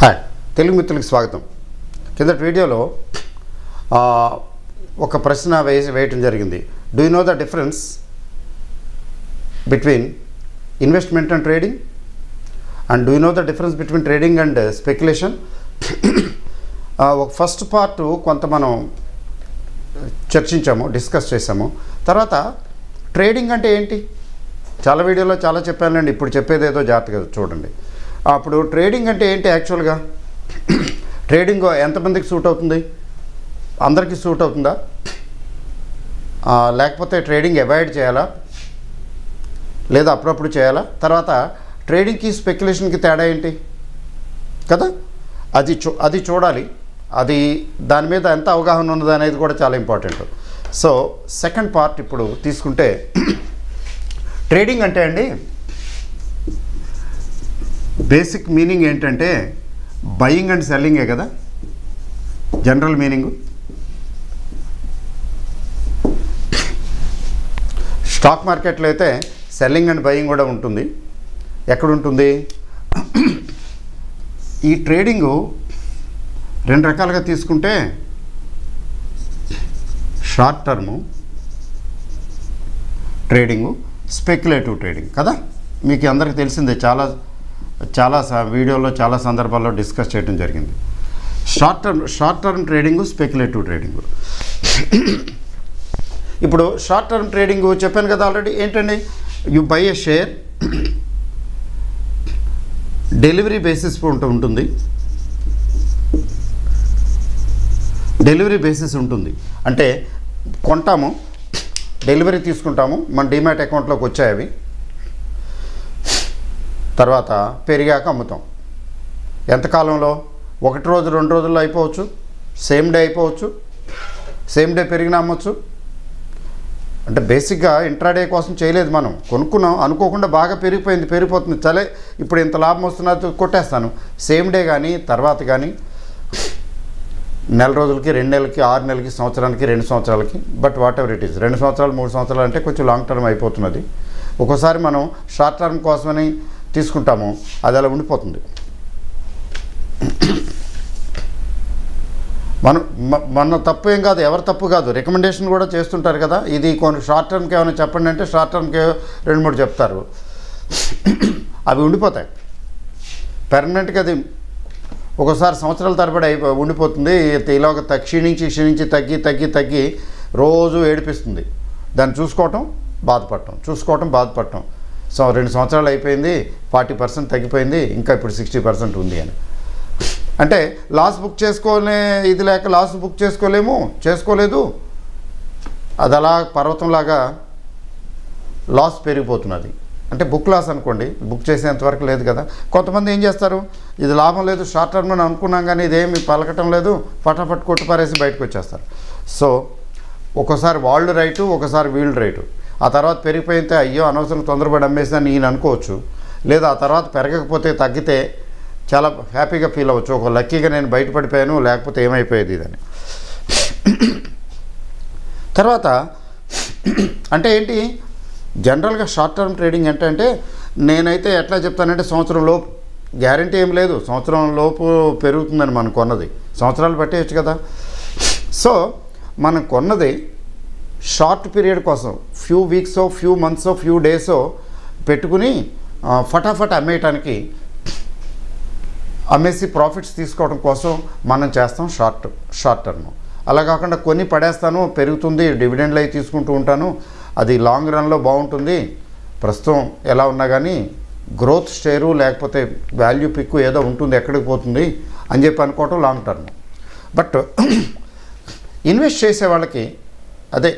Hi Telugu మిత్రులకు స్వాగతం. కిందటి వీడియోలో ఒక ప్రశ్న వేయటం జరిగింది. Do you know the difference between investment and trading, and do you know the difference between trading and speculation? ఒక ఫస్ట్ పార్ట్ కొంత మనం చర్చించాము, డిస్కస్ చేసాము. తర్వాత ట్రేడింగ్ అంటే ఏంటి, చాలా వీడియోలో చాలా చెప్పానండి, ఇప్పుడు చెప్పేది ఏదో జాగ్రత్తగా చూడండి. అప్పుడు ట్రేడింగ్ అంటే ఏంటి యాక్చువల్గా? ట్రేడింగ్ ఎంతమందికి సూట్ అవుతుంది? అందరికీ సూట్ అవుతుందా, లేకపోతే ట్రేడింగ్ అవాయిడ్ చేయాలా, లేదా అప్పుడప్పుడు చేయాలా? తర్వాత ట్రేడింగ్కి స్పెక్యులేషన్కి తేడా ఏంటి కదా, అది చూడాలి. అది దాని మీద ఎంత అవగాహన ఉన్నది అనేది కూడా చాలా ఇంపార్టెంట్. సో సెకండ్ పార్ట్ ఇప్పుడు తీసుకుంటే, ట్రేడింగ్ అంటే అండి బేసిక్ మీనింగ్ ఏంటంటే బయింగ్ అండ్ సెల్లింగే కదా జనరల్ మీనింగు. స్టాక్ మార్కెట్లో అయితే సెల్లింగ్ అండ్ బయింగ్ కూడా ఉంటుంది. ఎక్కడ ఉంటుంది? ఈ ట్రేడింగు రెండు రకాలుగా తీసుకుంటే, short term trading, speculative trading కదా. మీకు అందరికీ తెలిసిందే, చాలా వీడియోలో చాలా సందర్భాల్లో డిస్కస్ చేయడం జరిగింది. Short term trading, speculative trading. ఇప్పుడు షార్ట్ టర్మ్ ట్రేడింగు చెప్పాను కదా ఆల్రెడీ. ఏంటండి? You by A share, delivery basis ఉంటుంది. డెలివరీ బేసిస్ ఉంటుంది అంటే కొంటాము, డెలివరీ తీసుకుంటాము, మన డిమాట్ అకౌంట్లోకి వచ్చాయి అవి, తర్వాత పెరిగాక అమ్ముతాం. ఎంతకాలంలో? 1 రోజు 2 రోజుల్లో అయిపోవచ్చు, సేమ్ డే అయిపోవచ్చు, సేమ్ డే పెరిగినా అమ్మవచ్చు. అంటే బేసిక్గా ఇంట్రాడే కోసం చేయలేదు, మనం కొనుక్కున్నాం, అనుకోకుండా బాగా పెరిగిపోతుంది, చలే ఇప్పుడు ఇంత లాభం వస్తున్నది కొట్టేస్తాను. సేమ్ డే కానీ తర్వాత కానీ, నెల రోజులకి, 2 నెలలకి, 6 నెలలకి, సంవత్సరానికి, 2 సంవత్సరాలకి, but what ever it is, 2 సంవత్సరాలు 3 సంవత్సరాలు అంటే కొంచెం లాంగ్ టర్మ్ అయిపోతున్నది. ఒక్కోసారి మనం షార్ట్ టర్మ్ కోసమని తీసుకుంటాము, అది అలా ఉండిపోతుంది. మన తప్పు ఏం కాదు, ఎవరి తప్పు కాదు, రికమెండేషన్ కూడా చేస్తుంటారు కదా. ఇది కొన్ని షార్ట్ టర్మ్కి ఏమైనా చెప్పండి అంటే షార్ట్ టర్మ్కి 2-3 చెప్తారు, అవి ఉండిపోతాయి పెర్మనెంట్గా. అది ఒకసారి సంవత్సరాల తరబడి ఉండిపోతుంది. ఇలాగ క్షీణించి తగ్గి రోజు ఏడిపిస్తుంది. దాన్ని చూసుకోవటం బాధపడటం. సో 2 సంవత్సరాలు అయిపోయింది, 40% తగ్గిపోయింది, ఇంకా ఇప్పుడు 60% ఉంది అని. అంటే లాస్ బుక్ చేసుకోలే, ఇది లేక లాస్ బుక్ చేసుకోలేదు, అది అలా పర్వతంలాగా లాస్ పెరిగిపోతున్నది. అంటే బుక్ లాస్ అనుకోండి, బుక్ చేసేంతవరకు లేదు కదా. కొంతమంది ఏం చేస్తారు, ఇది లాభం లేదు, షార్ట్ టర్మ్ అని అనుకున్నాం కానీ ఇదేమి పలకటం లేదు, ఫటాఫట్ కొట్టుపారేసి బయటకు వచ్చేస్తారు. సో ఒక్కోసారి వాళ్ళు రైటు, ఒకసారి వీళ్ళు రైటు. ఆ తర్వాత పెరిగిపోయితే అయ్యో అనవసరం తొందరపడి అమ్మేసాను నేను అనుకోవచ్చు, లేదా ఆ తర్వాత పెరగకపోతే తగ్గితే చాలా హ్యాపీగా ఫీల్ అవ్వచ్చు, ఒక లక్కీగా నేను బయటపడిపోయాను, లేకపోతే ఏమైపోయేది ఇదని. తర్వాత అంటే ఏంటి జనరల్గా షార్ట్ టర్మ్ ట్రేడింగ్ అంటే నేనైతే ఎట్లా చెప్తానంటే, సంవత్సరం లోపు గ్యారంటీ ఏం లేదు, సంవత్సరం లోపు పెరుగుతుందని మనం కొన్నది, సంవత్సరాలు పట్టేయచ్చు కదా. సో మనం కొన్నది షార్ట్ పీరియడ్ కోసం, ఫ్యూ వీక్సో, ఫ్యూ మంత్సో, ఫ్యూ డేసో పెట్టుకుని ఫటాఫట్ అమ్మేసి ప్రాఫిట్స్ తీసుకోవడం కోసం మనం చేస్తాం షార్ట్ టర్మ్. అలా కాకుండా కొన్ని పడేస్తాను, పెరుగుతుంది, డివిడెండ్లు అవి తీసుకుంటూ ఉంటాను, అది లాంగ్ రన్లో బాగుంటుంది, ప్రస్తుతం ఎలా ఉన్నా కానీ గ్రోత్ షేరు లేకపోతే వాల్యూ పిక్కు ఏదో ఉంటుంది, ఎక్కడికి పోతుంది అని చెప్పి అనుకోవటం లాంగ్ టర్మ్. బట్ ఇన్వెస్ట్ చేసే వాళ్ళకి, అదే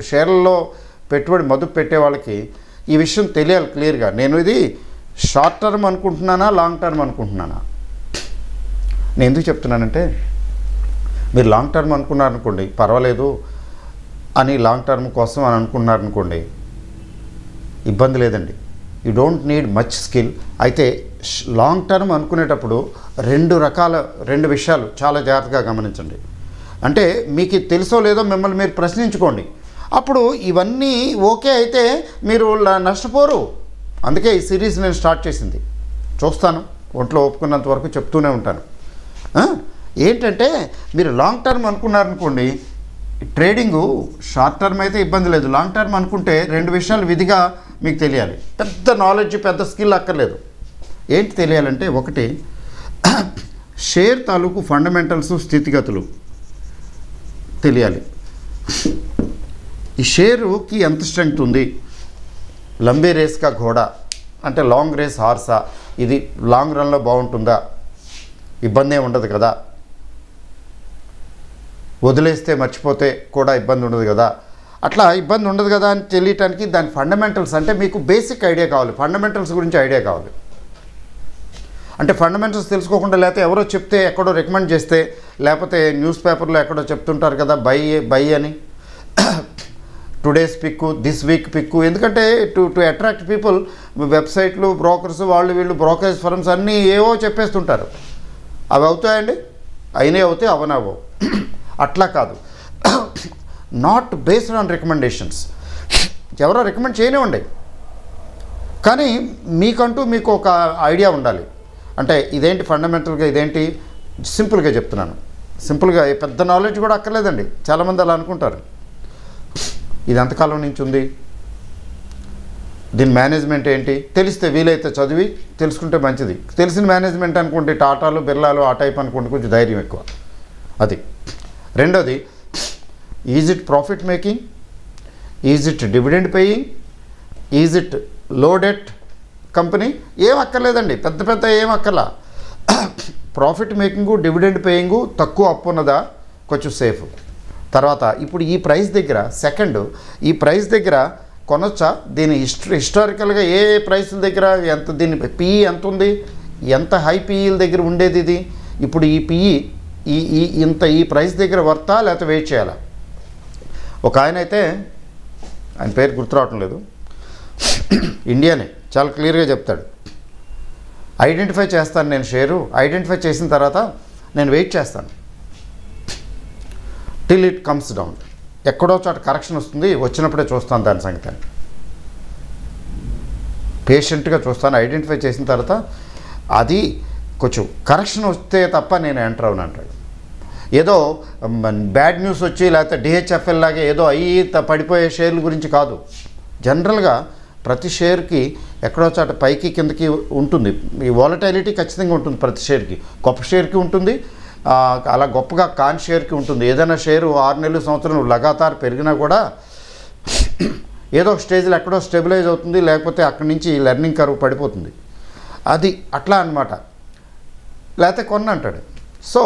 షేర్లలో పెట్టుబడి మదుపు పెట్టే వాళ్ళకి ఈ విషయం తెలియాలి క్లియర్గా. నేను ఇది షార్ట్ టర్మ్ అనుకుంటున్నానా, లాంగ్ టర్మ్ అనుకుంటున్నానా? నేను ఎందుకు చెప్తున్నానంటే, మీరు లాంగ్ టర్మ్ అనుకున్నారనుకోండి పర్వాలేదు అని, లాంగ్ టర్మ్ కోసం అని అనుకున్నారనుకోండి ఇబ్బంది లేదండి, you don't need much skill. అయితే లాంగ్ టర్మ్ అనుకునేటప్పుడు 2 విషయాలు చాలా జాగ్రత్తగా గమనించండి. అంటే మీకు తెలుసో లేదో మిమ్మల్ని మీరు ప్రశ్నించుకోండి. అప్పుడు ఇవన్నీ ఓకే అయితే మీరు నష్టపోరు. అందుకే ఈ సిరీస్ నేను స్టార్ట్ చేసింది. చూస్తాను, ఒంట్లో ఒప్పుకున్నంత వరకు చెప్తూనే ఉంటాను. ఏంటంటే మీరు లాంగ్ టర్మ్ అనుకున్నారనుకోండి, ట్రేడింగు షార్ట్ టర్మ్ అయితే ఇబ్బంది లేదు. లాంగ్ టర్మ్ అనుకుంటే 2 విషయాలు విధిగా మీకు తెలియాలి. పెద్ద నాలెడ్జ్, పెద్ద స్కిల్ అక్కర్లేదు. ఏంటి తెలియాలంటే, ఒకటి షేర్ తాలూకు ఫండమెంటల్స్, స్థితిగతులు తెలియాలి. ఈ షేరుకి ఎంత స్ట్రెంగ్త్ ఉంది, లంబే రేస్ కా ఘోడా అంటే లాంగ్ రేస్ హార్సా, ఇది లాంగ్ రన్లో బాగుంటుందా, ఇబ్బంది ఉండదు కదా, వదిలేస్తే మర్చిపోతే కూడా ఇబ్బంది ఉండదు కదా, అట్లా ఇబ్బంది ఉండదు కదా అని తెలియటానికి దాని ఫండమెంటల్స్ అంటే మీకు బేసిక్ ఐడియా కావాలి. ఫండమెంటల్స్ గురించి ఐడియా కావాలి. అంటే ఫండమెంటల్స్ తెలుసుకోకుండా, లేకపోతే ఎవరో చెప్తే, ఎక్కడో రికమెండ్ చేస్తే, లేకపోతే న్యూస్ పేపర్లో ఎక్కడో చెప్తుంటారు కదా బై అని, today's pic, this week pic. ఎందుకంటే టు అట్రాక్ట్ పీపుల్, వెబ్సైట్లు, బ్రోకర్స్, వీళ్ళు బ్రోకరేజ్ ఫర్మ్స్ అన్నీ ఏవో చెప్పేస్తుంటారు. అవి అవుతాయండి, అయినే అవుతాయి, అవనవో. అట్లా కాదు. Not based on recommendations. ఎవరో రికమెండ్ చేయనివ్వండి, కానీ మీకంటూ మీకు ఒక ఐడియా ఉండాలి. అంటే ఇదేంటి ఫండమెంటల్గా, ఇదేంటి సింపుల్గా చెప్తున్నాను. సింపుల్గా పెద్ద నాలెడ్జ్ కూడా అక్కర్లేదండి. చాలామంది అలా అనుకుంటారు. ఇది ఎంతకాలం నుంచి ఉంది, దీని మేనేజ్మెంట్ ఏంటి తెలిస్తే, వీలైతే చదివి తెలుసుకుంటే మంచిది. తెలిసిన మేనేజ్మెంట్ అనుకోండి, టాటాలు, బిర్లాలు ఆ టైప్ అనుకోండి, కొంచెం ధైర్యం ఎక్కువ. అది. రెండోది, is it profit making, is it dividend paying, is it లో డెట్ కంపెనీ. ఏం అక్కర్లేదండి, పెద్ద ఏం అక్కర్లా. ప్రాఫిట్ మేకింగు, డివిడెండ్ పేయింగు, తక్కువ అప్పు ఉన్నదా, కొంచెం సేఫ్. తర్వాత ఇప్పుడు ఈ ప్రైస్ దగ్గర, సెకండ్, ఈ ప్రైస్ దగ్గర కొనొచ్చా, దీని హిస్టారికల్గా ఏ ప్రైస్ల దగ్గర ఎంత, దీని పిఈ ఎంత ఉంది, ఎంత హై పిఈల దగ్గర ఉండేది ఇది, ఇప్పుడు ఈ పిఈ ఈ ప్రైస్ దగ్గర వర్తా లేకపోతే వెయిట్ చేయాలా. ఒక ఆయన అయితే, ఆయన పేరు గుర్తు రావటం లేదు, ఇండియానే, చాలా క్లియర్గా చెప్తాడు. ఐడెంటిఫై చేస్తాను నేను షేరు, ఐడెంటిఫై చేసిన తర్వాత నేను వెయిట్ చేస్తాను టిల్ ఇట్ కమ్స్ డౌన్. ఎక్కడో చోట కరెక్షన్ వస్తుంది, వచ్చినప్పుడే చూస్తాను దాని సంగతి. పేషెంట్గా చూస్తాను, ఐడెంటిఫై చేసిన తర్వాత అది కొంచెం కరెక్షన్ వస్తే తప్ప నేను ఎంటర్ అవును అంటాడు. ఏదో బ్యాడ్ న్యూస్ వచ్చి, లేకపోతే డిహెచ్ఎఫ్ఎల్ లాగే ఏదో అయ్యి పడిపోయే షేర్ల గురించి కాదు. జనరల్గా ప్రతి షేర్కి ఎక్కడో చోట పైకి కిందకి ఉంటుంది. ఈ వాలటైలిటీ ఖచ్చితంగా ఉంటుంది ప్రతి షేర్కి. గొప్ప షేర్కి ఉంటుంది, అలా గొప్పగా కాన్ షేర్కి ఉంటుంది. ఏదైనా షేరు 6 నెలలు, సంవత్సరం లగాతార్ పెరిగినా కూడా ఏదో ఒక స్టేజ్లో ఎక్కడో స్టెబిలైజ్ అవుతుంది, లేకపోతే అక్కడి నుంచి లెర్నింగ్ కర్వ్ పడిపోతుంది. అది అట్లా అన్నమాట. లేకపోతే కొన్న అంటాడు. సో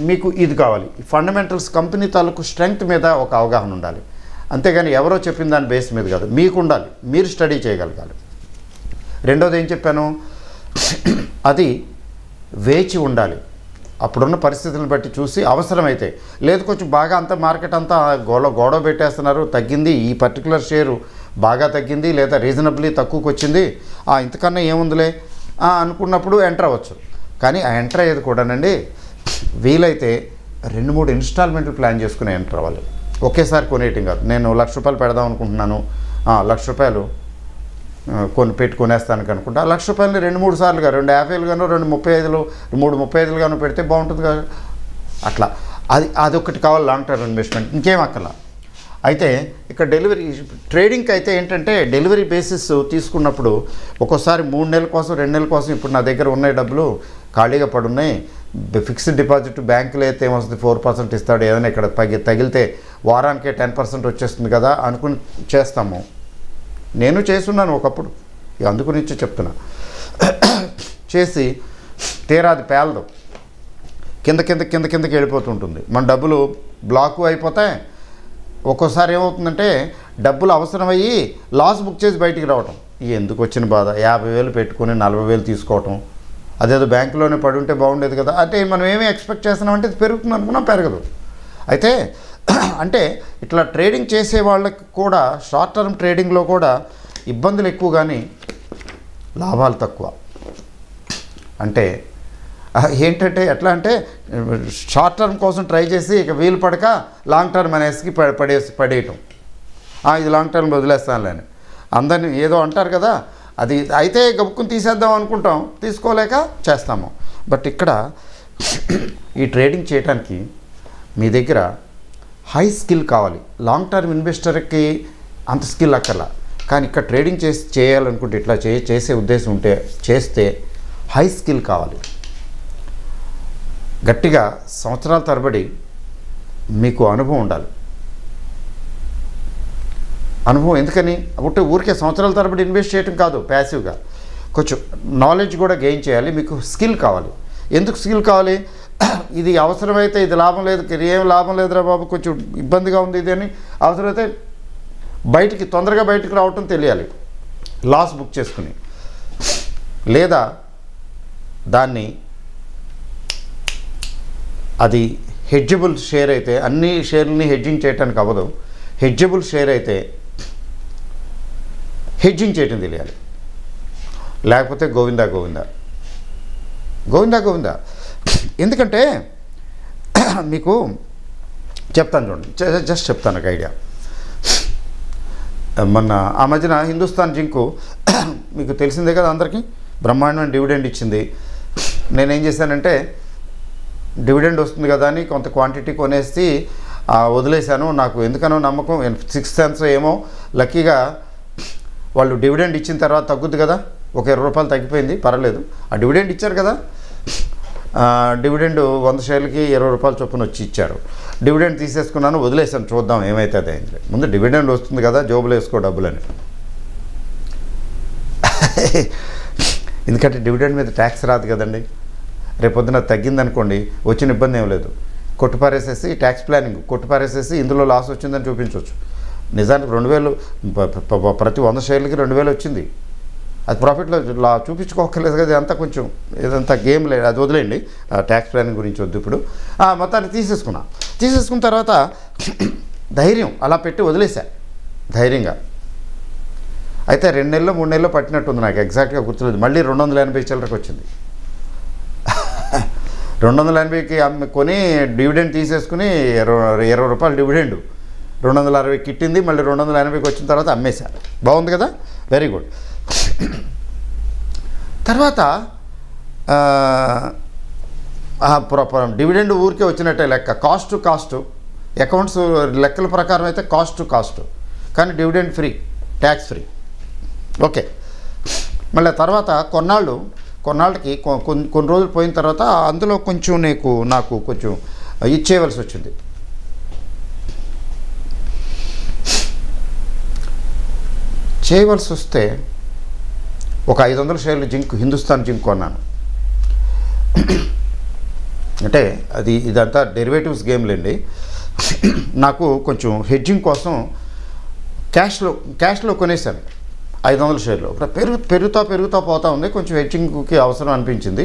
మీకు ఇది కావాలి, ఫండమెంటల్స్, కంపెనీ తాలూకు స్ట్రెంగ్త్ మీద ఒక అవగాహన ఉండాలి. అంతేగాని ఎవరో చెప్పిన దాని బేస్ మీద కాదు, మీకు ఉండాలి, మీరు స్టడీ చేయగలగాలి. రెండోది ఏం చెప్పాను, అది వేచి ఉండాలి. అప్పుడున్న పరిస్థితులను బట్టి చూసి, అవసరమైతే, లేదు కొంచెం బాగా అంతా మార్కెట్ అంతా గొడవ పెట్టేస్తున్నారు, తగ్గింది, ఈ పర్టికులర్ షేరు బాగా తగ్గింది, లేదా రీజనబ్లీ తక్కువకి వచ్చింది, ఇంతకన్నా ఏముందిలే అనుకున్నప్పుడు ఎంటర్ అవ్వచ్చు. కానీ ఆ ఎంటర్ అయ్యేది కూడానండి, వీలైతే 2-3 ఇన్స్టాల్మెంట్లు ప్లాన్ చేసుకుని ఎంటర్ అవ్వాలి. ఒకేసారి కొనేయటం కాదు. నేను ₹1,00,000 పెడదాం అనుకుంటున్నాను, ₹1,00,000 కొనేస్తాను అనుకుంటా. ₹1,00,000 2-3 సార్లుగా, 2 50,000 గాను, 2 35,000, 3 35,000 గాను పెడితే బాగుంటుంది కదా. అట్లా అదొకటి కావాలి, లాంగ్ టర్మ్ ఇన్వెస్ట్మెంట్, ఇంకేం అక్కర్లా. అయితే ఇక్కడ డెలివరీ ట్రేడింగ్కి అయితే ఏంటంటే, డెలివరీ బేసిస్ తీసుకున్నప్పుడు ఒక్కోసారి 3 నెలల కోసం, 2 నెలల కోసం, ఇప్పుడు నా దగ్గర ఉన్నాయి డబ్బులు ఖాళీగా పడున్నాయి, ఫిక్స్డ్ డిపాజిట్ బ్యాంకులో అయితే ఏమొస్తుంది, 4% ఇస్తాడు, ఏదైనా ఇక్కడ తగిలితే వారానికే 10% వచ్చేస్తుంది కదా అనుకుని చేస్తాము. నేను చేస్తున్నాను ఒకప్పుడు, అందుకునిచ్చి చెప్తున్నా. చేసి తీరా అది పేలదు, కిందకి వెళ్ళిపోతుంటుంది. మన డబ్బులు బ్లాకు అయిపోతాయి. ఒక్కోసారి ఏమవుతుందంటే, డబ్బులు అవసరమయ్యి లాస్ బుక్ చేసి బయటికి రావటం. ఎందుకు వచ్చిన బాధ, 50,000 పెట్టుకుని 40,000 తీసుకోవటం, అదేదో బ్యాంకులోనే పడి ఉంటే బాగుండేది కదా. అంటే మనం ఏమీ ఎక్స్పెక్ట్ చేస్తున్నామంటే ఇది పెరుగుతుంది అనుకున్నాం, పెరగదు. అయితే అంటే ఇట్లా ట్రేడింగ్ చేసే వాళ్ళకి కూడా, షార్ట్ టర్మ్ ట్రేడింగ్లో కూడా ఇబ్బందులు ఎక్కువ కానీ లాభాలు తక్కువ. అంటే ఏంటంటే ఎట్లా అంటే, షార్ట్ టర్మ్ కోసం ట్రై చేసి ఇక వీలు పడక లాంగ్ టర్మ్ అనేసి పడేయటం. ఇది లాంగ్ టర్మ్ వదిలేస్తానులే అని అందరినీ ఏదో అంటారు కదా, అది అయితే గబుక్కుని తీసేద్దాం అనుకుంటాం, తీసుకోలేక చేస్తాము. బట్ ఇక్కడ ఈ ట్రేడింగ్ చేయడానికి మీ దగ్గర హై స్కిల్ కావాలి. లాంగ్ టర్మ్ ఇన్వెస్టర్కి అంత స్కిల్ అక్కర్లా, కానీ ఇక్కడ ట్రేడింగ్ చేయాలనుకుంటే ఇట్లా చేసే ఉద్దేశం ఉంటే చేస్తే హై స్కిల్ కావాలి. గట్టిగా సంవత్సరాల తరబడి మీకు అనుభవం ఉండాలి. అనుభవం ఎందుకని అంటే ఊరికే సంవత్సరాల తరబడి ఇన్వెస్ట్ చేయడం కాదు, ప్యాసివ్గా కొంచెం నాలెడ్జ్ కూడా గెయిన్ చేయాలి. మీకు స్కిల్ కావాలి. ఎందుకు స్కిల్ కావాలి? ఇది అవసరమైతే ఇది లాభం లేదు, ఏం లాభం లేదురా బాబు, కొంచెం ఇబ్బందిగా ఉంది ఇది అని అవసరమైతే తొందరగా బయటికి రావటం తెలియాలి, లాస్ బుక్ చేసుకుని. లేదా దాన్ని అది హెడ్జబుల్ షేర్ అయితే, అన్ని షేర్లని హెడ్జింగ్ చేయడానికి అవ్వదు. హెడ్జబుల్ షేర్ అయితే హెడ్జింగ్ చేయటం తెలియాలి, లేకపోతే గోవిందా గోవిందా గోవిందా గోవిందా. ఎందుకంటే మీకు చెప్తాను చూడండి, జస్ట్ చెప్తాను ఒక ఐడియా. మొన్న ఆ మధ్యన హిందుస్థాన్ జింకు మీకు తెలిసిందే కదా అందరికీ, బ్రహ్మాండమైన డివిడెండ్ ఇచ్చింది. నేనేం చేశానంటే డివిడెండ్ వస్తుంది కదా అని కొంత క్వాంటిటీ కొనేసి వదిలేశాను. నాకు ఎందుకనో నమ్మకం, 6 cents ఏమో లక్కీగా వాళ్ళు డివిడెండ్ ఇచ్చిన తర్వాత తగ్గుద్ది కదా, ఒక 20 రూపాయలు తగ్గిపోయింది, పర్వాలేదు. ఆ డివిడెండ్ ఇచ్చారు కదా, డివిడెండ్ 100 షేర్లకి 20 రూపాయల చొప్పున వచ్చి ఇచ్చారు. డివిడెండ్ తీసేసుకున్నాను, వదిలేసాను, చూద్దాం ఏమవుతుంది అయింది. ముందు డివిడెండ్ వస్తుంది కదా, జోబులో వేసుకో డబ్బులని. ఎందుకంటే డివిడెండ్ మీద ట్యాక్స్ రాదు కదండి. రేపొద్దున తగ్గిందనుకోండి, వచ్చిన ఇబ్బంది ఏం లేదు, కొట్టుపారేసేసి ట్యాక్స్ ప్లానింగ్ కొట్టుపారేసేసి ఇందులో లాస్ వచ్చిందని చూపించవచ్చు. నిజానికి 2000 ప్రతి 100 షేర్లకి 2000 వచ్చింది. అది ప్రాఫిట్లో చూపించుకోకర్లేదు కదా, అంతా కొంచెం ఇదంతా గేమ్ లేదు, అది వదిలేండి. ట్యాక్స్ ప్లానింగ్ గురించి వద్దు ఇప్పుడు. మొత్తాన్ని తీసేసుకున్న తర్వాత ధైర్యం అలా పెట్టి వదిలేసా ధైర్యంగా. అయితే 2 నెలలు 3 నెలలు పట్టినట్టుంది, నాకు ఎగ్జాక్ట్గా గుర్తులేదు. మళ్ళీ 280 చిల్లరకు వచ్చింది. 280కి కొని డివిడెండ్ తీసేసుకుని 20 రూపాయలు డివిడెండ్ 260 కిట్టింది. మళ్ళీ 280కి వచ్చిన తర్వాత అమ్మేశా. బాగుంది కదా, వెరీ గుడ్. తర్వాత డివిడెండ్ ఊరికే వచ్చినట్టే లెక్క, కాస్ట్ అకౌంట్స్ లెక్కల ప్రకారం అయితే కాస్ట్, కానీ dividend free, tax free. Okay. మళ్ళీ తర్వాత కొన్నాళ్ళకి కొన్ని రోజులు పోయిన తర్వాత అందులో కొంచెం నాకు కొంచెం ఇచ్చేయవలసి వచ్చింది. చేయవలసి వస్తే ఒక 500 షేర్లు హిందుస్థాన్ జింక్ కొన్నాను. అంటే ఇదంతా డెరివేటివ్స్ గేమ్లేండి. నాకు కొంచెం హెడ్జింగ్ కోసం క్యాష్లో కొనేసాను 500 షేర్లు. పెరుగుతా పోతా ఉంది, కొంచెం హెడ్జింగ్కి అవసరం అనిపించింది.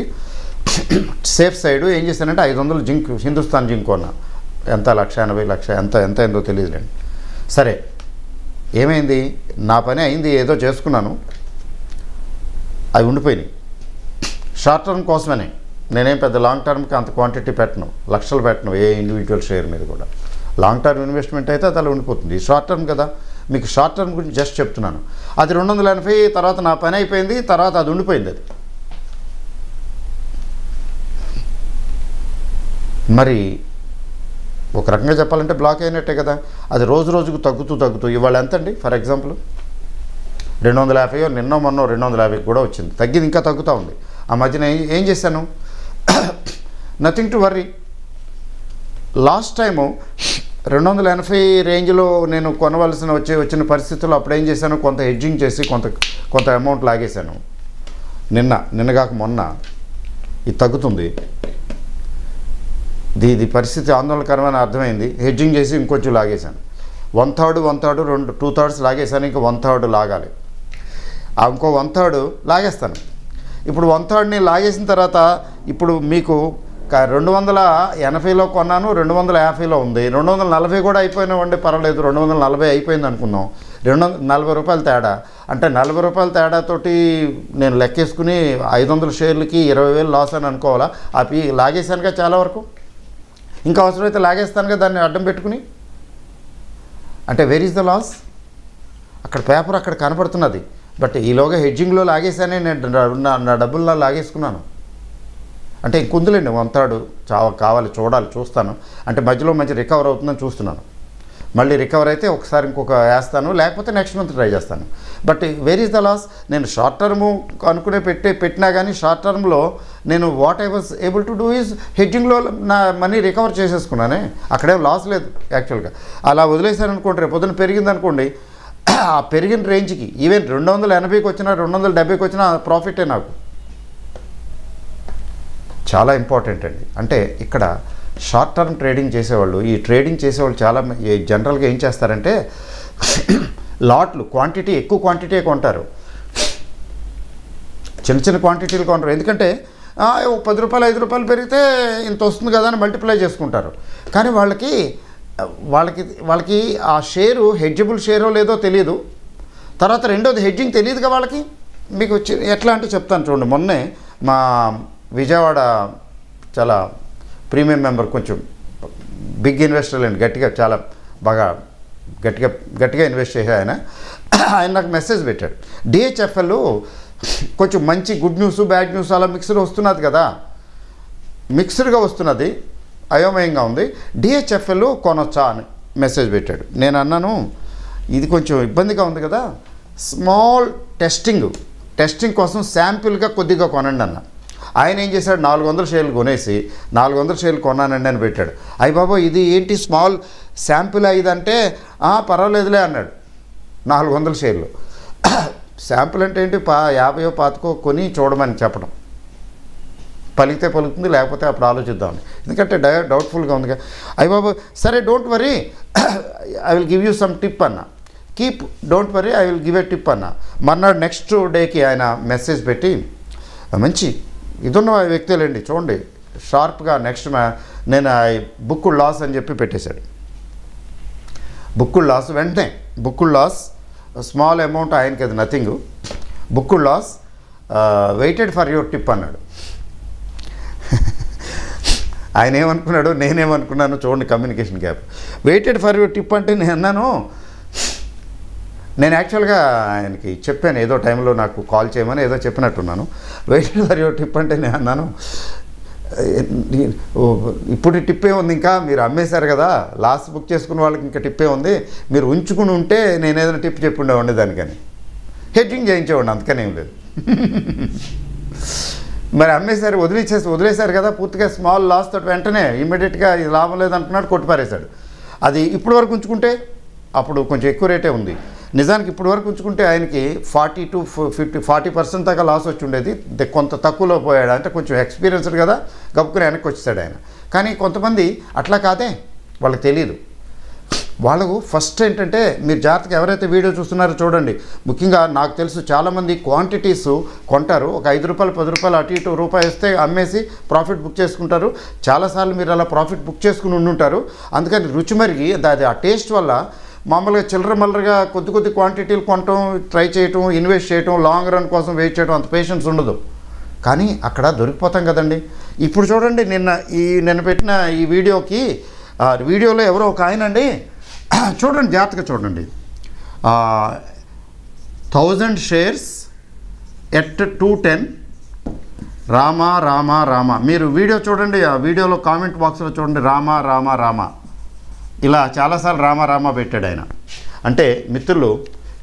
సేఫ్ సైడ్ ఏం చేశానంటే 500 హిందుస్థాన్ జింక్ కొన్నా. ఎంత 1,80,000 ఎంత ఏందో తెలియదులేండి. సరే, ఏమైంది, నా పని అయింది, ఏదో చేసుకున్నాను, అవి ఉండిపోయినాయి. షార్ట్ టర్మ్ కోసమనే, నేనేం పెద్ద లాంగ్ టర్మ్కి అంత క్వాంటిటీ పెట్టను, లక్షలు పెట్టను ఏ ఇండివిజువల్ షేర్ మీద కూడా. లాంగ్ టర్మ్ ఇన్వెస్ట్మెంట్ అయితే అది అలా ఉండిపోతుంది. షార్ట్ టర్మ్ కదా, మీకు షార్ట్ టర్మ్ గురించి జస్ట్ చెప్తున్నాను. అది 280, తర్వాత నా పని అయిపోయింది, తర్వాత అది ఉండిపోయింది. అది మరి ఒక రకంగా చెప్పాలంటే బ్లాక్ అయినట్టే కదా. అది రోజుకు తగ్గుతూ ఇవాళ ఎంత అండి, ఫర్ ఎగ్జాంపుల్ 250, నిన్న మొన్న 250 కూడా వచ్చింది, తగ్గింది, ఇంకా తగ్గుతూ ఉంది. ఆ మధ్యన ఏం చేశాను, nothing to worry. Last time 280 రేంజ్లో నేను కొనవలసిన వచ్చిన పరిస్థితుల్లో అప్పుడు ఏం చేశాను, కొంత హెడ్జింగ్ చేసి కొంత అమౌంట్ లాగేశాను. నిన్నగాక మొన్న ఇది తగ్గుతుంది, ఇది పరిస్థితి ఆందోళనకరమైన అర్థమైంది. హెడ్జింగ్ చేసి ఇంకొంచెం లాగేశాను. 1/3 2/3 లాగేశాను, ఇంకా 1/3 లాగాలి. ఇంకో 1/3 లాగేస్తాను. ఇప్పుడు 1/3ని లాగేసిన తర్వాత ఇప్పుడు మీకు 280లో కొన్నాను, 250లో ఉంది, 240 కూడా అయిపోయినామండి, పర్వాలేదు, 240 అయిపోయింది అనుకుందాం. 240 రూపాయల తేడా, అంటే 40 రూపాయల తేడాతోటి నేను లెక్కేసుకుని 500 షేర్లకి 20,000 లాస్ అని అనుకోవాలా? లాగేశానుగా చాలా వరకు, ఇంకా అవసరమైతే లాగేస్తానుగా దాన్ని అడ్డం పెట్టుకుని. అంటే వేర్ ఈజ్ ద లాస్? అక్కడ పేపర్ అక్కడ కనపడుతున్నది, బట్ ఈలోగా హెడ్జింగ్లో లాగేసానే నేను నా డబ్బుల్లో లాగేసుకున్నాను. అంటే ఇంకొందులేండి వంతాడు కావాలి చూస్తాను. అంటే మధ్యలో మంచి రికవర్ అవుతుందని చూస్తున్నాను. మళ్ళీ రికవర్ అయితే ఒకసారి ఇంకొక వేస్తాను, లేకపోతే నెక్స్ట్ మంత్ ట్రై చేస్తాను. But where is the loss? నేను షార్ట్ టర్ము అనుకునే పెట్టినా కానీ షార్ట్ టర్మ్లో నేను what I was able to do is హెడ్జింగ్లో నా మనీ రికవర్ చేసేసుకున్నానే. అక్కడేం లాస్ లేదు యాక్చువల్గా. అలా వదిలేసాను అనుకోండి, రేపు పొద్దున పెరిగింది అనుకోండి, ఆ పెరిగిన రేంజ్కి ఈవెన్ 280కి వచ్చినా 270కి వచ్చినా ప్రాఫిటే నాకు. చాలా ఇంపార్టెంట్ అండి. అంటే ఇక్కడ షార్ట్ టర్మ్ ట్రేడింగ్ చేసేవాళ్ళు, ఈ ట్రేడింగ్ చేసేవాళ్ళు చాలా జనరల్గా ఏం చేస్తారంటే లాట్లు ఎక్కువ క్వాంటిటీ కొంటారు, చిన్న క్వాంటిటీలు కొంటారు. ఎందుకంటే 10 రూపాయలు 5 రూపాయలు పెరిగితే ఇంత వస్తుంది కదా అని మల్టిప్లై చేసుకుంటారు. కానీ వాళ్ళకి ఆ షేరు హెడ్జబుల్ షేరో లేదో తెలియదు. తర్వాత రెండోది హెడ్జింగ్ తెలియదుగా వాళ్ళకి. మీకు ఎట్లా అంటే చెప్తాను చూడండి. మొన్నే మా విజయవాడ చాలా ప్రీమియం మెంబర్, కొంచెం బిగ్ ఇన్వెస్టర్ అండి, చాలా బాగా గట్టిగా ఇన్వెస్ట్ చేసే ఆయన నాకు మెసేజ్ పెట్టాడు. డిహెచ్ఎఫ్ఎల్ కొంచెం మంచి గుడ్ న్యూస్ బ్యాడ్ న్యూస్ అలా మిక్స్డ్ వస్తున్నది కదా, మిక్స్డ్గా వస్తున్నది, అయోమయంగా ఉంది. డిహెచ్ఎఫ్ఎల్ కొనొచ్చా అని మెసేజ్ పెట్టాడు. నేను అన్నాను ఇది కొంచెం ఇబ్బందిగా ఉంది కదా, స్మాల్ టెస్టింగ్ కోసం శాంపిల్గా కొద్దిగా కొనండి అన్న. ఆయన ఏం చేశాడు, 400 షేర్లు కొనేసి 400 షేర్లు కొన్నానండి అని పెట్టాడు. అయ్య బాబా ఇది ఏంటి స్మాల్ శాంపిల్ ఇదంటే పర్వాలేదులే అన్నాడు. 400 షేర్లు శాంపిల్ అంటే ఏంటి, 50 పాతికో కొని చూడమని చెప్పడం. పలికితే పలుకుతుంది, లేకపోతే అప్పుడు ఆలోచిద్దామని. ఎందుకంటే డౌట్ఫుల్గా ఉంది. అయ్య బాబా సరే don't worry, I will give you some tip అన్న. Don't worry, I will give a tip అన్న. మర్నాడు నెక్స్ట్ డేకి ఆయన మెసేజ్ పెట్టి, మంచి ఇదున్న వ్యక్తులండి చూడండి, షార్ప్గా నెక్స్ట్ నేను బుక్కుడ్ లాస్ అని చెప్పి పెట్టేశాడు. బుక్కుడ్ లాస్ వెంటనే బుక్కుడ్ లాస్ స్మాల్ అమౌంట్, ఆయనకి అది nothing. Booked loss waited for your tip అన్నాడు. ఆయన ఏమనుకున్నాడు, నేనేమనుకున్నాను చూడండి, communication gap. Waited for your tip అంటే నేను అన్నాను, నేను యాక్చువల్గా ఆయనకి చెప్పాను ఏదో టైంలో నాకు కాల్ చేయమని ఏదో చెప్పినట్టున్నాను. వెయిటెడ్ ఫర్ యువర్ టిప్ అంటే నేను అన్నాను, ఇప్పుడు టిప్పే ఉంది, ఇంకా మీరు అమ్మేశారు కదా, లాస్ట్ బుక్ చేసుకున్న వాళ్ళకి ఇంకా టిప్పే ఉంది, మీరు ఉంచుకుని ఉంటే నేను ఏదైనా టిప్ చెప్పి ఉండేవాడిని దానికని. హెడ్జింగ్ చేయించేవాడిని, అందుకని ఏం లేదు. మరి అమ్మేశారు, వదిలేశారు కదా పూర్తిగా స్మాల్ లాస్ తోటి వెంటనే ఇమ్మీడియట్గా ఇది లాభం లేదనుకున్నాడు, కొట్టిపారేశాడు. అది ఇప్పటి వరకు ఉంచుకుంటే అప్పుడు కొంచెం ఎక్కువ రేటే ఉంది. నిజానికి ఇప్పటి వరకు ఉంచుకుంటే ఆయనకి 40 to 40% దాకా లాస్ వచ్చి ఉండేది. కొంత తక్కువలో పోయాడు, అంటే కొంచెం ఎక్స్పీరియన్స్డ్ కదా, గబుక్కుని వెనక్కి వచ్చేసాడు ఆయన. కానీ కొంతమంది అట్లా కాదే, వాళ్ళకి తెలియదు. వాళ్ళకు ఫస్ట్ ఏంటంటే, మీరు జాగ్రత్తగా ఎవరైతే వీడియో చూస్తున్నారో చూడండి. ముఖ్యంగా నాకు తెలుసు చాలామంది క్వాంటిటీస్ కొంటారు, ఒక 5 రూపాయలు 10 రూపాయలు అటు ఇటు రూపాయి వస్తే అమ్మేసి ప్రాఫిట్ బుక్ చేసుకుంటారు. చాలాసార్లు మీరు అలా ప్రాఫిట్ బుక్ చేసుకుని ఉండుంటారు. అందుకని రుచి మరిగి అది ఆ టేస్ట్ వల్ల మామూలుగా చిల్లరమల్లరగా కొద్ది క్వాంటిటీలు కొనటం, ట్రై చేయటం, ఇన్వెస్ట్ చేయటం, లాంగ్ రన్ కోసం వెయిట్ చేయడం అంత పేషెన్స్ ఉండదు. కానీ అక్కడ దొరికిపోతాం కదండి. ఇప్పుడు చూడండి, నిన్న పెట్టిన ఈ వీడియోలో ఎవరో ఒక ఆయన అండి, చూడండి జాగ్రత్తగా చూడండి, 1000 షేర్స్ ఎట్ 210 రామా. మీరు వీడియో చూడండి, ఆ వీడియోలో కామెంట్ బాక్స్లో చూడండి, రామా ఇలా చాలాసార్లు రామా పెట్టాడు ఆయన. అంటే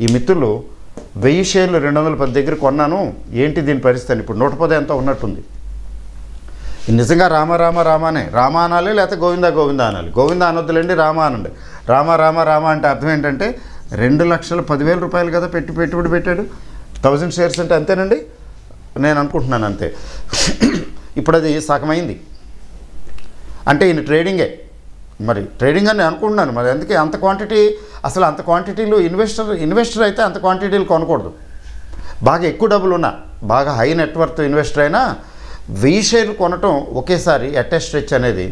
ఈ మిత్రులు 1000 షేర్లు 210 దగ్గర కొన్నాను, ఏంటి దీని పరిస్థితి? ఇప్పుడు 110 ఎంతో ఉన్నట్టుంది. నిజంగా రామానే, రామ అనాలి, లేకపోతే గోవిందా అనాలి. గోవిందా అనొద్దులేండి, రామ అనండి. రామ అంటే అర్థం ఏంటంటే 2,10,000 రూపాయలు కదా పెట్టుబడి పెట్టాడు. 1000 షేర్స్ అంటే అంతేనండి, నేను అనుకుంటున్నాను అంతే. ఇప్పుడు అది సగమైంది. అంటే ఈయన ట్రేడింగే, మరి ట్రేడింగ్ అని అనుకుంటున్నాను. మరి అందుకే అంత క్వాంటిటీ, అసలు అంత క్వాంటిటీలు ఇన్వెస్టర్ అయితే అంత క్వాంటిటీలు కొనకూడదు. బాగా ఎక్కువ డబ్బులు ఉన్నా, బాగా హై నెట్వర్త్ ఇన్వెస్టర్ అయినా 1000 షేర్లు కొనటం ఒకేసారి ఎట్ ఎ స్ట్రెచ్ అనేది,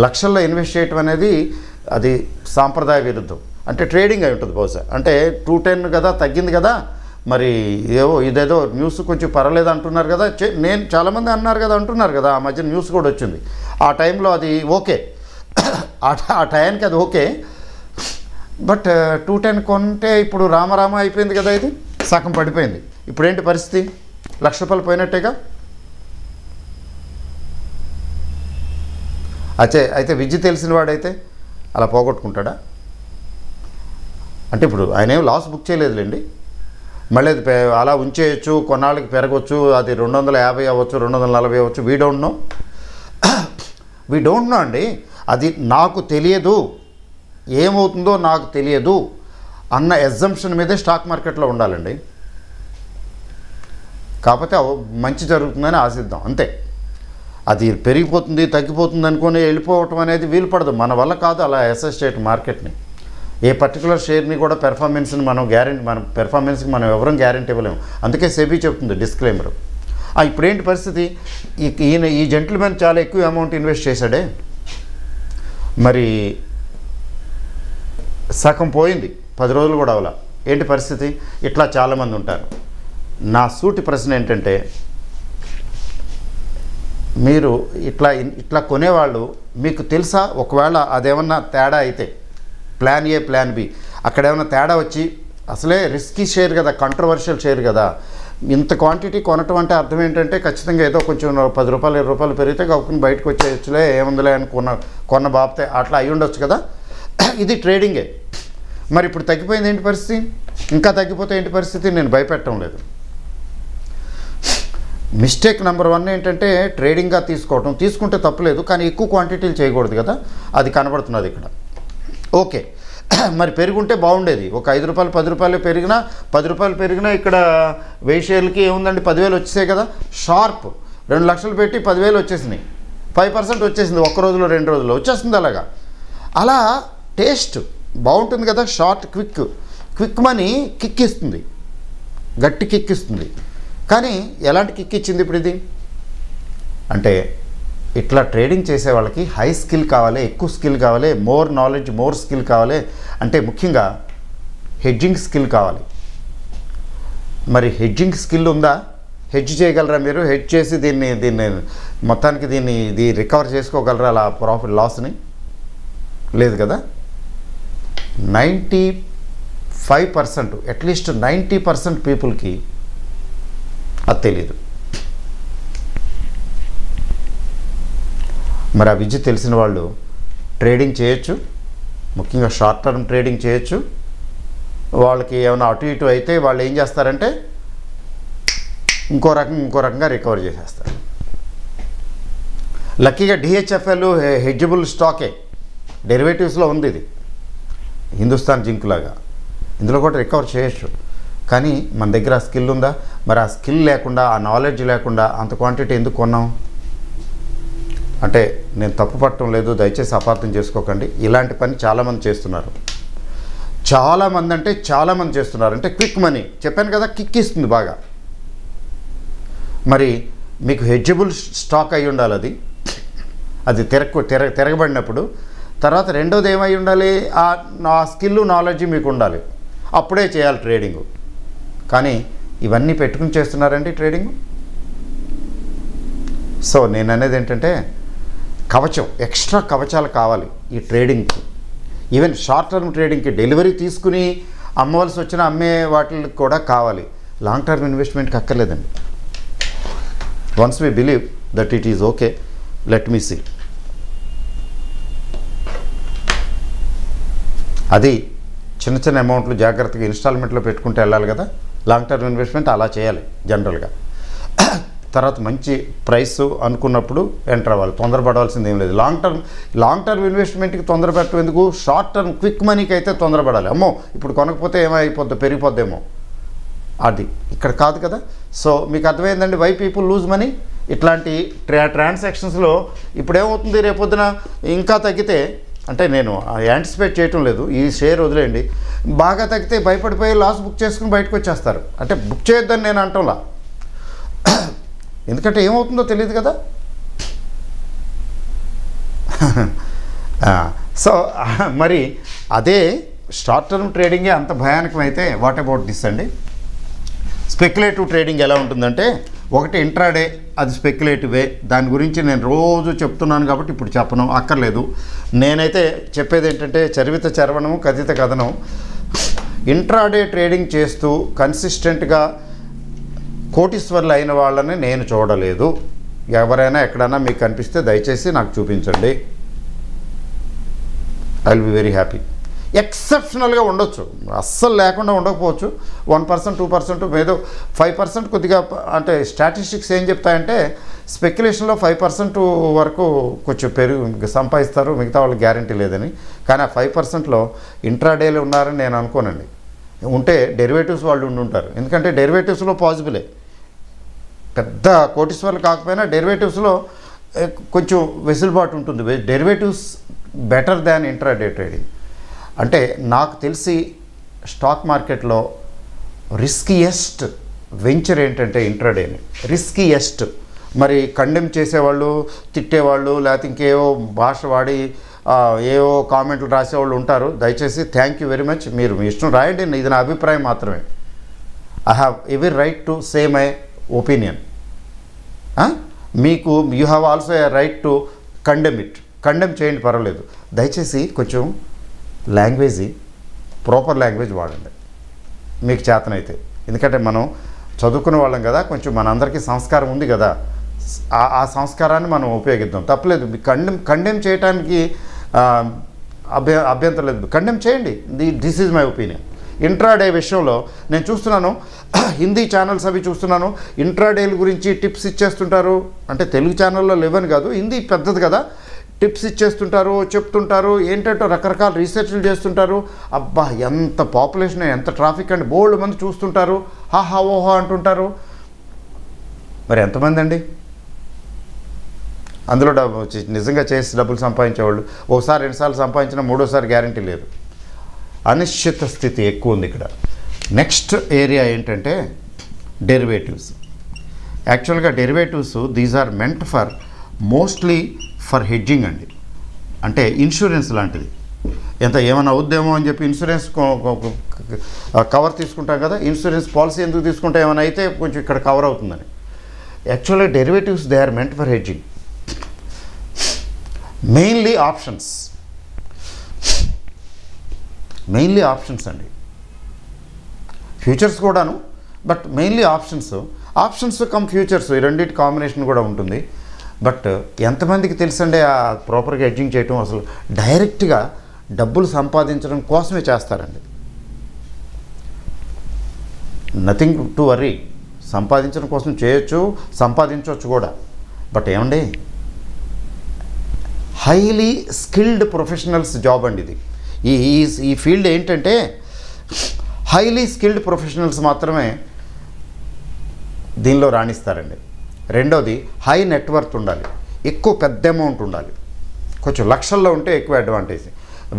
లక్షల్లో ఇన్వెస్ట్ చేయటం అనేది అది సాంప్రదాయ విరుద్ధం. అంటే ట్రేడింగ్ అయి ఉంటుంది బహుశా. అంటే 210 కదా, తగ్గింది కదా, మరి ఇదేదో న్యూస్ కొంచెం పర్వాలేదు అంటున్నారు కదా, నేను చాలామంది అంటున్నారు కదా, ఆ మధ్య న్యూస్ కూడా వచ్చింది. ఆ టైంలో అది ఓకే, ఆ టైంకి అది ఓకే. బట్ 210 కొంటే ఇప్పుడు రామ అయిపోయింది కదా, ఇది సగం పడిపోయింది. ఇప్పుడేంటి పరిస్థితి? ₹1,00,000 పోయినట్టేగా. అయితే విద్య తెలిసిన వాడైతే అలా పోగొట్టుకుంటాడా? అంటే ఇప్పుడు ఆయన ఏం లాస్ బుక్ చేయలేదులేండి. మళ్ళీ అది అలా ఉంచేయచ్చు, కొన్నాళ్ళకి పెరగవచ్చు, అది 250 అవ్వచ్చు, 240 అవ్వచ్చు. వీ డోంట్ నో అండి. అది నాకు తెలియదు, ఏమవుతుందో నాకు తెలియదు అన్న ఎగ్జంప్షన్ మీదే స్టాక్ మార్కెట్లో ఉండాలండి. కాకపోతే మంచి జరుగుతుందని ఆశిద్దాం అంతే. అది పెరిగిపోతుంది తగ్గిపోతుంది అనుకుని వెళ్ళిపోవటం అనేది వీలు పడదు. మన వల్ల కాదు అలా అసెస్ చేయటం మార్కెట్ని. ఏ పర్టికులర్ షేర్ని కూడా పెర్ఫార్మెన్స్ని మన పెర్ఫార్మెన్స్కి మనం ఎవరం గ్యారెంటీ ఇవ్వలేము. అందుకే సెబీ చెప్తుంది డిస్క్లైమర్. ఇప్పుడేంటి పరిస్థితి? ఈ జెంటిల్మెన్ చాలా ఎక్కువ అమౌంట్ ఇన్వెస్ట్ చేశాడే, మరి సగం పోయింది, 10 రోజులు కూడా అవలా. ఏంటి పరిస్థితి? ఇట్లా చాలామంది ఉంటారు. నా సూటి ప్రశ్న ఏంటంటే, మీరు ఇట్లా కొనేవాళ్ళు మీకు తెలుసా? ఒకవేళ అదేమన్నా తేడా అయితే, ప్లాన్ ఏ ప్లాన్ బి, అక్కడ ఏమైనా తేడా వచ్చి, అసలే రిస్కీ షేర్ కదా, కంట్రవర్షియల్ షేర్ కదా, ఇంత క్వాంటిటీ కొనటం అంటే అర్థం ఏంటంటే ఖచ్చితంగా ఏదో కొంచెం ₹10 ₹20 పెరిగితే కప్పుకుని బయటకు వచ్చేయచ్చులే, ఏముందిలే అని కొన్న బాబతే అట్లా అయి ఉండొచ్చు కదా. ఇది ట్రేడింగే. మరి ఇప్పుడు తగ్గిపోయింది, ఏంటి పరిస్థితి? ఇంకా తగ్గిపోతే ఏంటి పరిస్థితి? నేను భయపెట్టడం లేదు. మిస్టేక్ నెంబర్ 1 ఏంటంటే ట్రేడింగ్గా తీసుకుంటే తప్పులేదు, కానీ ఎక్కువ క్వాంటిటీలు చేయకూడదు కదా. అది కనబడుతున్నది ఇక్కడ. ఓకే, మరి పెరుగుంటే బాగుండేది. ఒక ₹5 ₹10 పెరిగినా, ₹10 పెరిగినా ఇక్కడ 1000 షేర్లకి ఏముందండి, 10,000 వచ్చేసాయి కదా. షార్ప్ 2 లక్షలు పెట్టి 10,000 వచ్చేసినాయి. 5% వచ్చేసింది ఒక్క రోజులో 2 రోజుల్లో వచ్చేస్తుంది. అలా టేస్ట్ బాగుంటుంది కదా. షార్ట్ క్విక్ మనీ కిక్ ఇస్తుంది, గట్టి కిక్ ఇస్తుంది. కానీ ఎలాంటి కిక్ ఇచ్చింది ఇప్పుడు ఇది? అంటే ఇట్లా ట్రేడింగ్ చేసే వాళ్ళకి హై స్కిల్ కావాలి, ఎక్కువ స్కిల్ కావాలి, మోర్ నాలెడ్జ్, మోర్ స్కిల్ కావాలి. అంటే ముఖ్యంగా హెడ్జింగ్ స్కిల్ కావాలి. మరి హెడ్జింగ్ స్కిల్ ఉందా? హెడ్జ్ చేయగలరా మీరు? హెడ్జ్ చేసి దీన్ని మొత్తానికి ఇది రికవర్ చేసుకోగలరా అలా ప్రాఫిట్ లాస్ని? లేదు కదా. 95%, అట్లీస్ట్ 90% పీపుల్కి అది తెలియదు. మరి ఆ విద్య తెలిసిన వాళ్ళు ట్రేడింగ్ చేయొచ్చు, ముఖ్యంగా షార్ట్ టర్మ్ ట్రేడింగ్ చేయొచ్చు. వాళ్ళకి ఏమైనా అటు ఇటు అయితే వాళ్ళు ఏం చేస్తారంటే ఇంకో రకంగా రికవర్ చేసేస్తారు. లక్కీగా డిహెచ్ఎఫ్ఎల్ హెడ్జబుల్ స్టాకే, డెరివేటివ్స్లో ఉంది ఇది, హిందుస్థాన్ జింక్ లాగా. ఇందులో కూడా రికవర్ చేయొచ్చు. కానీ మన దగ్గర ఆ స్కిల్ ఉందా? మరి ఆ స్కిల్ లేకుండా, ఆ నాలెడ్జ్ లేకుండా అంత క్వాంటిటీ ఎందుకు కొన్నాం? అంటే నేను తప్పు పట్టడం లేదు, దయచేసి అపార్థం చేసుకోకండి. ఇలాంటి పని చాలామంది చేస్తున్నారు. చాలామంది చేస్తున్నారు. అంటే క్విక్ మనీ చెప్పాను కదా, కిక్ ఇస్తుంది బాగా. మరి మీకు హెడ్జబుల్ స్టాక్ అయి ఉండాలి. అది తిరగబడినప్పుడు. తర్వాత రెండోది ఏమై ఉండాలి? ఆ స్కిల్ నాలెడ్జ్ మీకు ఉండాలి. అప్పుడే చేయాలి ట్రేడింగు. కానీ ఇవన్నీ పెట్టుకుని చేస్తున్నారండి ట్రేడింగ్. సో నేను అనేది ఏంటంటే ఎక్స్ట్రా కవచాలు కావాలి ఈ ట్రేడింగ్కి. ఈవెన్ షార్ట్ టర్మ్ ట్రేడింగ్కి డెలివరీ తీసుకుని అమ్మవలసి వచ్చిన అమ్మే వాటికి కూడా కావాలి. లాంగ్ టర్మ్ ఇన్వెస్ట్మెంట్కి అక్కర్లేదండి. Once we believe that it is okay, let me see. అది చిన్న అమౌంట్లు జాగ్రత్తగా ఇన్స్టాల్మెంట్లో పెట్టుకుంటే వెళ్ళాలి కదా. లాంగ్ టర్మ్ ఇన్వెస్ట్మెంట్ అలా చేయాలి జనరల్గా. తర్వాత మంచి ప్రైస్ అనుకున్నప్పుడు ఎంటర్ అవ్వాలి. తొందరపడాల్సింది ఏం లేదు. లాంగ్ టర్మ్ ఇన్వెస్ట్మెంట్కి తొందరపెట్టడం ఎందుకు? షార్ట్ టర్మ్ క్విక్ మనీకి అయితే తొందరపడాలి. అమ్మో ఇప్పుడు కొనకపోతే ఏమైపోద్దో, పెరిగిపోద్దేమో. అది ఇక్కడ కాదు కదా. సో మీకు అర్థమైందండి వై పీపుల్ లూజ్ మనీ. ఇట్లాంటి ట్రాన్సాక్షన్స్లో ఇప్పుడు ఏమవుతుంది, రేపొద్దున ఇంకా తగ్గితే, అంటే నేను యాంటిసిపేట్ చేయటం లేదు, ఈ షేర్ వదిలేయండి, బాగా తగ్గితే భయపడిపోయి లాస్ బుక్ చేసుకుని బయటకు వచ్చేస్తారు. అంటే బుక్ చేయొద్దని నేను అంటంలా, ఎందుకంటే ఏమవుతుందో తెలియదు కదా. సో మరి అదే షార్ట్ టర్మ్ ట్రేడింగే అంత భయానకమైతే వాట్ అబౌట్ దిస్ అండి? స్పెక్యులేటివ్ ట్రేడింగ్ ఎలా ఉంటుందంటే, ఒకటి ఇంట్రాడే, అది స్పెక్యులేటివే. దాని గురించి నేను రోజు చెప్తున్నాను కాబట్టి ఇప్పుడు చెప్పను, అక్కర్లేదు. నేనైతే చెప్పేది ఏంటంటే చరివిత చరవణము కథిత కథనం. ఇంట్రాడే ట్రేడింగ్ చేస్తూ కన్సిస్టెంట్గా కోటీశ్వర్లు అయిన వాళ్ళని నేను చూడలేదు. ఎవరైనా ఎక్కడైనా మీకు కనిపిస్తే దయచేసి నాకు చూపించండి. I will be very happy. ఎక్సెప్షనల్గా ఉండొచ్చు, అస్సలు లేకుండా ఉండకపోవచ్చు. 1%, 2%, ఏదో 5% కొద్దిగా. అంటే స్టాటిస్టిక్స్ ఏం చెప్తాయంటే స్పెక్యులేషన్లో 5% వరకు కొంచెం సంపాదిస్తారు, మిగతా వాళ్ళకి గ్యారంటీ లేదని. కానీ ఆ 5%లో ఇంట్రాడేలో ఉన్నారని నేను అనుకోనండి. ఉంటే డెరివేటివ్స్ వాళ్ళు ఉండుంటారు. ఎందుకంటే డెరివేటివ్స్లో పాసిబులే, పెద్ద కోటీశ్వర్లు కాకపోయినా డెరివేటివ్స్లో కొంచెం వెసులుబాటు ఉంటుంది. Derivatives better than intraday trading. అంటే నాకు తెలిసి స్టాక్ మార్కెట్లో రిస్కీయెస్ట్ వెంచర్ ఏంటంటే ఇంట్రాడేని. రిస్కీయెస్ట్. మరి కండెమ్ చేసేవాళ్ళు, తిట్టేవాళ్ళు, లేకపోతే ఇంకేవో భాష వాడి ఏవో కామెంట్లు రాసేవాళ్ళు ఉంటారు. దయచేసి థ్యాంక్ యూ వెరీ మచ్. మీరు మీ ఇష్టం రాయండి, ఇది నా అభిప్రాయం మాత్రమే. I have every right to say my opinion. మీకు you have also a right to condemn it. Condemn చేయండి, పర్వాలేదు. దయచేసి కొంచెం లాంగ్వేజ్, ప్రాపర్ లాంగ్వేజ్ వాడండి మీకు చేతనైతే. ఎందుకంటే మనం చదువుకునే వాళ్ళం కదా, కొంచెం మనందరికీ సంస్కారం ఉంది కదా, ఆ సంస్కారాన్ని మనం ఉపయోగిద్దాం. తప్పలేదు. కండెమ్ చేయడానికి అభ్యంతరం లేదు, కండెమ్ చేయండి. This is my opinion. Intraday విషయంలో నేను చూస్తున్నాను, హిందీ ఛానల్స్ అవి చూస్తున్నాను, ఇంట్రాడేల గురించి టిప్స్ ఇచ్చేస్తుంటారు. అంటే తెలుగు ఛానల్లో లేవని కాదు, హిందీ పెద్దది కదా, టిప్స్ ఇచ్చేస్తుంటారు, చెప్తుంటారు, ఏంటంటే రకరకాల రీసెర్చ్లు చేస్తుంటారు. అబ్బా ఎంత పాపులేషన్, ఎంత ట్రాఫిక్ అండి, బోల్డ్ మంది చూస్తుంటారు, హాహా ఓహో అంటుంటారు. మరి ఎంతమంది అండి అందులో నిజంగా చేసి డబ్బులు సంపాదించేవాళ్ళు? ఒకసారి 2 సార్లు సంపాదించినా మూడోసారి గ్యారంటీ లేదు. అనిశ్చిత స్థితి ఎక్కువ ఉంది ఇక్కడ. నెక్స్ట్ ఏరియా ఏంటంటే డెరివేటివ్స్. యాక్చువల్గా derivatives these are meant for mostly for hedging అండి. అంటే ఇన్సూరెన్స్ లాంటిది. ఏమైనా అవుద్దేమో అని చెప్పి ఇన్సూరెన్స్ కవర్ తీసుకుంటాం కదా, ఇన్సూరెన్స్ పాలసీ ఎందుకు తీసుకుంటే ఏమైనా అయితే కొంచెం ఇక్కడ కవర్ అవుతుందని. యాక్చువల్గా derivatives they are meant for hedging. Mainly options అండి. ఫ్యూచర్స్ కూడాను, but mainly options cum futures, ఈ రెండింటి కాంబినేషన్ కూడా ఉంటుంది. బట్ ఎంతమందికి తెలుసండి ఆ ప్రాపర్గా హెడ్జింగ్ చేయటం? అసలు డైరెక్ట్గా డబ్బులు సంపాదించడం కోసమే చేస్తారండి. Nothing to worry. సంపాదించడం కోసం చేయొచ్చు, సంపాదించవచ్చు కూడా. బట్ ఏమండి, హైలీ స్కిల్డ్ ప్రొఫెషనల్స్ జాబ్ అండి ఇది. ఈ ఫీల్డ్ ఏంటంటే హైలీ స్కిల్డ్ ప్రొఫెషనల్స్ మాత్రమే దీనిలో రాణిస్తారండి. రెండోది హై నెట్వర్త్ ఉండాలి, ఎక్కువ పెద్ద అమౌంట్ ఉండాలి. కొంచెం లక్షల్లో ఉంటే ఎక్కువ అడ్వాంటేజ్.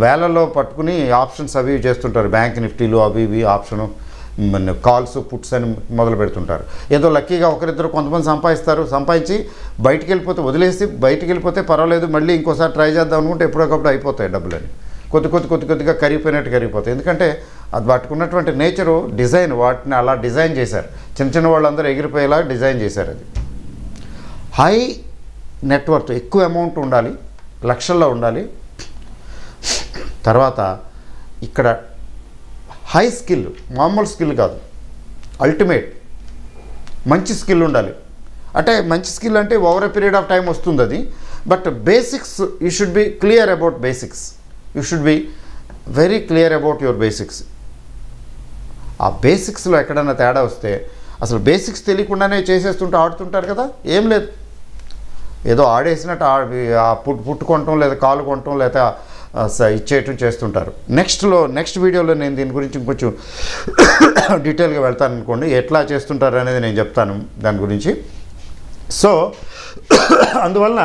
వేలల్లో పట్టుకుని ఆప్షన్స్ అవి చేస్తుంటారు, బ్యాంక్ నిఫ్టీలు అవి ఇవి ఆప్షను, కాల్స్ పుట్స్ అని మొదలు పెడుతుంటారు. ఏదో లక్కీగా ఒకరిద్దరు కొంతమంది సంపాదించి బయటికి వెళ్ళిపోతే పర్వాలేదు, మళ్ళీ ఇంకోసారి ట్రై చేద్దాం అనుకుంటే ఎప్పుడొకప్పుడు అయిపోతాయి డబ్బులని. కొద్దిగా కరిగిపోతాయి. ఎందుకంటే అది పట్టుకున్నటువంటి నేచరు, డిజైన్, వాటిని అలా డిజైన్ చేశారు. చిన్న వాళ్ళందరూ ఎగిరిపోయేలా డిజైన్ చేశారు. అది హై నెట్వర్త్, ఎక్కువ అమౌంట్ ఉండాలి, లక్షల్లో ఉండాలి. తర్వాత ఇక్కడ హై స్కిల్, మామూలు స్కిల్ కాదు, అల్టిమేట్ మంచి స్కిల్ ఉండాలి. అంటే మంచి స్కిల్ అంటే over a period of time వస్తుంది అది. But basics you should be clear about basics. You should be very clear about your basics. ఆ బేసిక్స్లో ఎక్కడైనా తేడా వస్తే, అసలు బేసిక్స్ తెలియకుండానే చేసేస్తుంటే ఆడుతుంటారు కదా, ఏం లేదు, ఏదో ఆడేసినట్టు పుట్టుకోవటం లేదా కాలు కొనటం లేదా ఇచ్చేయటం చేస్తుంటారు. నెక్స్ట్ వీడియోలో నేను దీని గురించి ఇంకొంచెం డీటెయిల్గా వెళ్తాను అనుకోండి, ఎట్లా చేస్తుంటారు అనేది నేను చెప్తాను దాని గురించి. సో అందువలన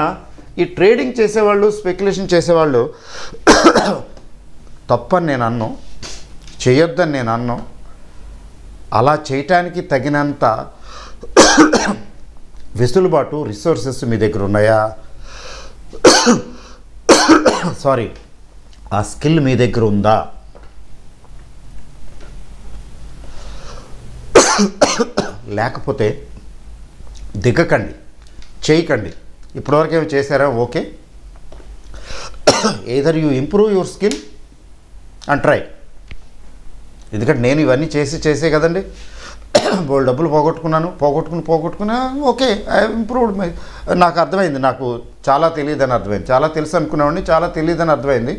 ఈ ట్రేడింగ్ చేసేవాళ్ళు, స్పెక్యులేషన్ చేసేవాళ్ళు తప్పని నేను అన్నాను, చేయొద్దని నేను అన్నాను. అలా చేయటానికి తగినంత వెసులుబాటు, రిసోర్సెస్ మీ దగ్గర ఉన్నాయా? సారీ, ఆ స్కిల్ మీ దగ్గర ఉందా? లేకపోతే దిగకండి, చేయకండి. ఇప్పటివరకు ఏమి చేశారా? Okay, either you improve your skill and try. ఎందుకంటే నేను ఇవన్నీ చేసే కదండి బోల్ డబ్బులు పోగొట్టుకున్నా ఓకే ఐ ఇంప్రూవ్డ్ నాకు అర్థమైంది. నాకు చాలా తెలియదని అర్థమైంది. చాలా తెలుసు అనుకునేవాడిని, చాలా తెలియదని అర్థమైంది.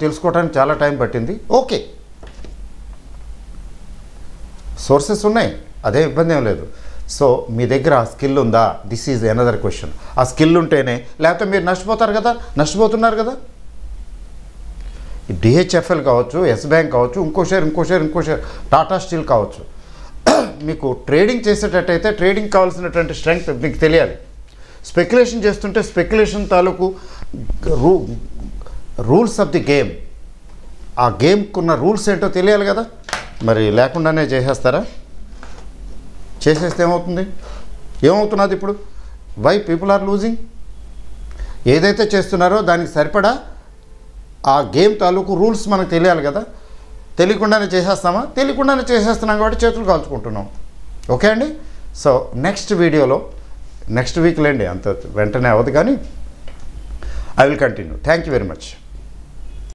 తెలుసుకోవడానికి చాలా టైం పట్టింది. ఓకే, సోర్సెస్ ఉన్నాయి, అదే ఇబ్బంది ఏం లేదు. సో మీ దగ్గర ఆ స్కిల్ ఉందా? This is another question. ఆ స్కిల్ ఉంటేనే, లేకపోతే మీరు నష్టపోతున్నారు కదా. డిహెచ్ఎఫ్ఎల్ కావచ్చు, ఎస్ బ్యాంక్ కావచ్చు, ఇంకో షేర్, టాటా స్టీల్ కావచ్చు. మీకు ట్రేడింగ్ చేసేటట్టయితే ట్రేడింగ్ కావాల్సినటువంటి స్ట్రెంగ్త్ మీకు తెలియాలి. స్పెక్యులేషన్ చేస్తుంటే స్పెక్యులేషన్ తాలూకు రూల్స్ ఆఫ్ ది గేమ్, ఆ గేమ్కున్న రూల్స్ ఏంటో తెలియాలి కదా. మరి లేకుండానే చేసేస్తారా? చేసేస్తే ఏమవుతున్నది ఇప్పుడు? Why people are losing? ఏదైతే చేస్తున్నారో దానికి సరిపడా ఆ గేమ్ తాలూకు రూల్స్ మనకు తెలియాలి కదా. తెలియకుండానే చేసేస్తామా? తెలియకుండానే చేసేస్తున్నాం కాబట్టి చేతులు కాల్చుకుంటున్నాం. ఓకే అండి. సో నెక్స్ట్ వీడియోలో, నెక్స్ట్ వీక్లో అండి, అంత వెంటనే అవ్వదు కానీ I will continue. Thank you very much.